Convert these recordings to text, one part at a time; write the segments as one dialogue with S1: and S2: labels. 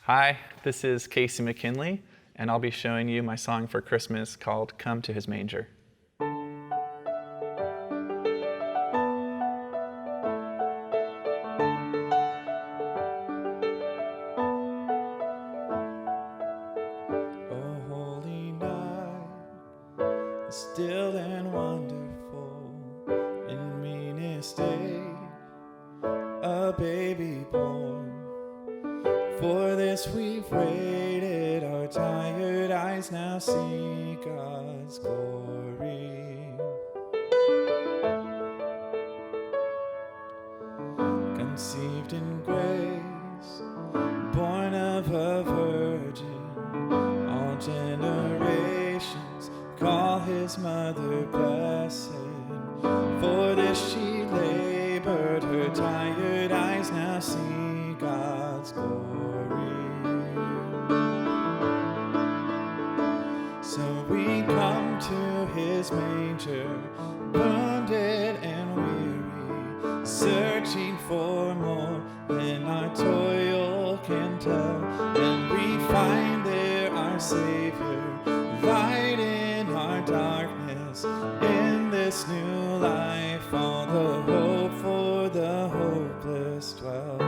S1: Hi, this is Casey McKinley, and I'll be showing you my song for Christmas called Come to His Manger.
S2: Oh, holy night, still and wonderful, in meanest day, a baby born. For this we've waited, our tired eyes now see God's glory. Conceived in grace, born of a virgin, all generations call his mother blessed. For this she labored, her tired eyes now see God's glory. So we come to his manger, wounded and weary, searching for more than our toil can tell. And we find there our Savior, light in our darkness, in this new life, all the hope for the hopeless dwell.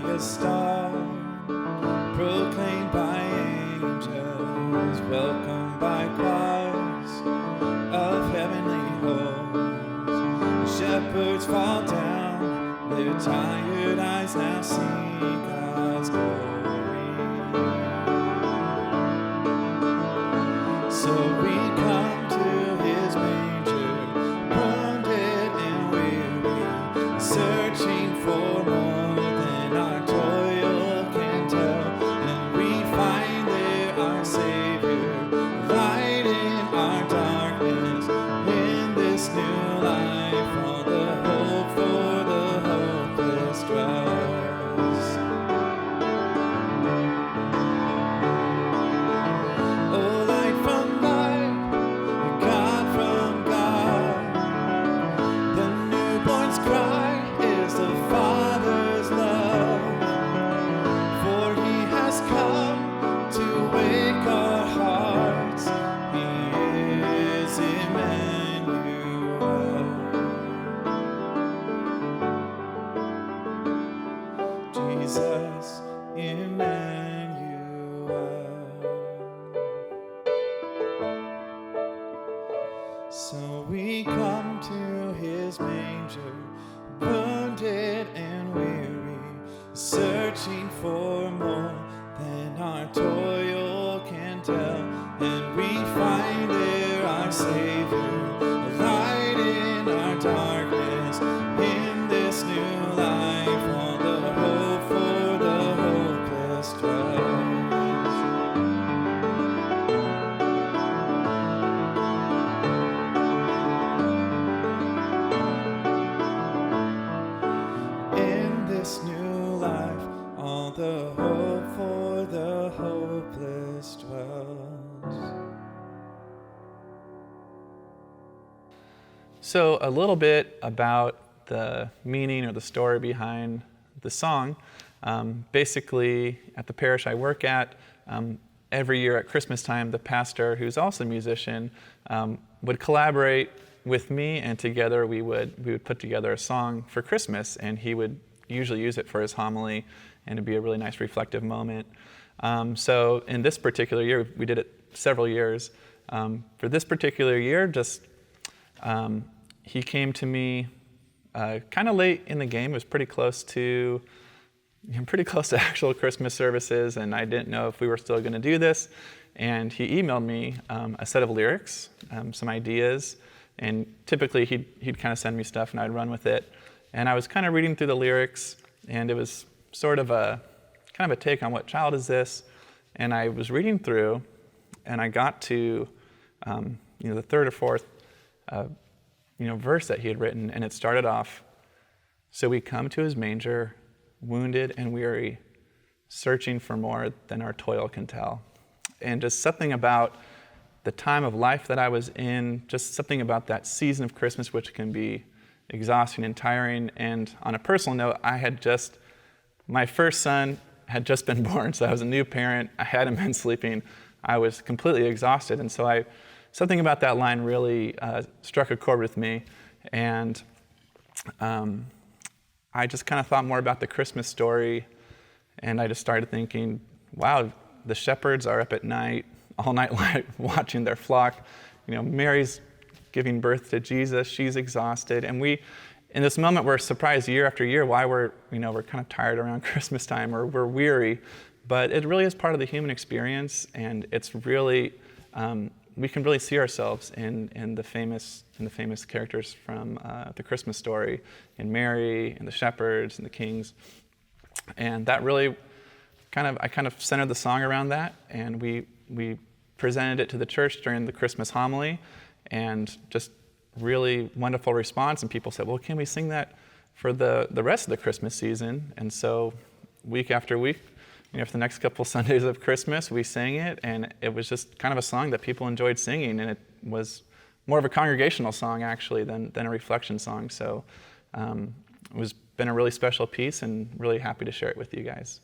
S2: A star proclaimed by angels, welcomed by choirs of heavenly hosts. Shepherds fall down, their tired eyes now see God's glory. So we come to his manger, wounded and weary, searching for more than our toil can tell. And we find there our Savior, light in our darkness, in this new life, all the hope for the hopeless dwells. Oh, light from light, God from God, the newborn's cry is the Father's love. For he has come to wake our hearts. He is Emmanuel. Jesus, Emmanuel. So we come to his manger, wounded and weary, searching for more than our toil can tell. And we find there our Savior, light in our darkness, in this new life, all the hope for the hopeless dwells. In this new life, all the hope for the hopeless dwells.
S1: So, a little bit about the meaning or the story behind the song. Basically, at the parish I work at, every year at Christmas time, the pastor, who's also a musician, would collaborate with me, and together we would put together a song for Christmas, and he would usually use it for his homily, and it'd be a really nice reflective moment. So in this particular year, we did it several years. For this particular year, he came to me kind of late in the game. It was pretty close to actual Christmas services, and I didn't know if we were still going to do this. And he emailed me a set of lyrics, some ideas, and typically he'd kind of send me stuff and I'd run with it. And I was kind of reading through the lyrics, and it was sort of a take on what child is this. And I was reading through, and I got to the third or fourth verse that he had written, and it started off, "So we come to his manger, wounded and weary, searching for more than our toil can tell." And just something about the time of life that I was in, just something about that season of Christmas, which can be exhausting and tiring. And on a personal note, my first son had just been born, so I was a new parent. I hadn't been sleeping. I was completely exhausted. And so something about that line really struck a chord with me. And I just kind of thought more about the Christmas story, and I just started thinking, wow, the shepherds are up at night, all night watching their flock. Mary's giving birth to Jesus. She's exhausted. And in this moment, we're surprised year after year why we're kind of tired around Christmas time, or we're weary. But it really is part of the human experience, and it's really, we can really see ourselves in the famous characters from the Christmas story, in Mary, and the shepherds, and the kings. And that really I kind of centered the song around that, and we presented it to the church during the Christmas homily, and just really wonderful response. And people said, well, can we sing that for the rest of the Christmas season? And so week after week, for the next couple Sundays of Christmas, we sang it, and it was just kind of a song that people enjoyed singing, and it was more of a congregational song, actually, than a reflection song. So it was been a really special piece, and really happy to share it with you guys.